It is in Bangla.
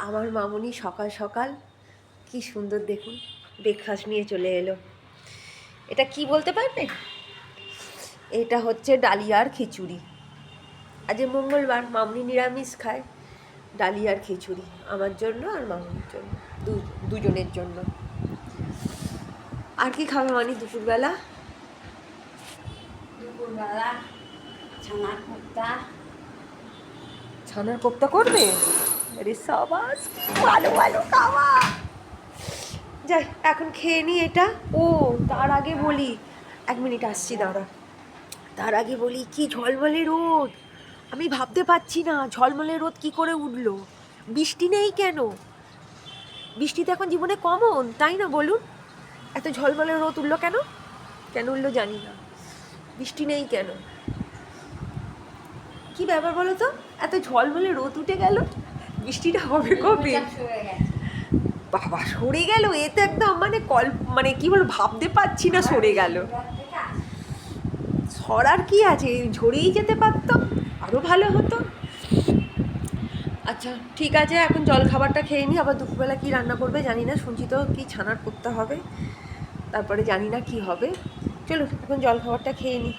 আমার মামুনি সকাল সকাল কি সুন্দর দেখুন ব্রেকফাস্ট নিয়ে চলে এলো। এটা কি বলতে পারবে? এটা হচ্ছে ডালিয়ার খিচুড়ি। আজ মঙ্গলবার, মামুনি নিরামিষ খায়। ডালিয়ার খিচুড়ি আমার জন্য আর মামুনির জন্য, দুজনের জন্য। আর কি খাবে মানে দুপুরবেলা? দুপুরবেলা ছানার কোপ্তা। ছানার কোপ্তা করবে? আরে সাবাস, ভালো ভালো খাওয়া। যাই এখন খেয়ে নি এটা। ও তার আগে বলি, 1 মিনিট আসছি, দাঁড়া। তার আগে বলি, কি ঝলমলে রোদ! আমি ভাবতে পারছি না ঝলমলে রোদ কি করে উঠলো। বৃষ্টি নেই কেন? বৃষ্টি তো এখন জীবনে কমন, তাই না বলুন? এত ঝলমলে রোদ উঠলো কেন? কেন উঠলো জানি না। বৃষ্টি নেই কেন? কি ব্যাপার বলো তো? এত ঝলমলে রোদ উঠে গেল, বৃষ্টিটা হবে কবে? বাবা সরে গেল, এ তো একদম মানে কি বলবো, ভাবতে পারছি না সরে গেল। সরার কি আছে, ঝরেই যেতে পারতো, আরো ভালো হতো। আচ্ছা ঠিক আছে, এখন জল খাবারটা খেয়ে নিই। আবার দুপুরবেলা কি রান্না করবে জানি না, শুনছি তো কি ছানার করতে হবে, তারপরে জানি না কি হবে। চলো এখন জল খাবারটা খেয়ে নিই।